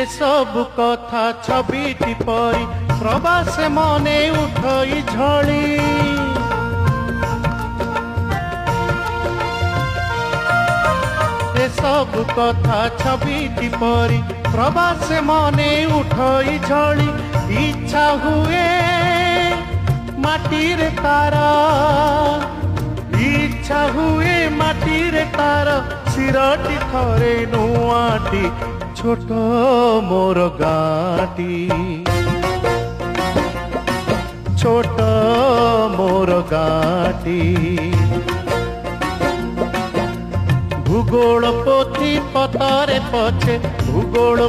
এসব কথা ছবিটি পরি প্রবাসে মনে উঠই ঝড়ি। এসব কথা ছবিটি পরি প্রবাসে মনে উঠই ঝড়ি। ইচ্ছা হুয়ে মাটির তারা, ইচ্ছা হুয়ে মাটির তারা, শিরটি থরে নুয়াটি ছোট মোর গাঁটি, ছোট মোর গাঁটি। ভূগোল পোথি পতরে পছে ভূগোল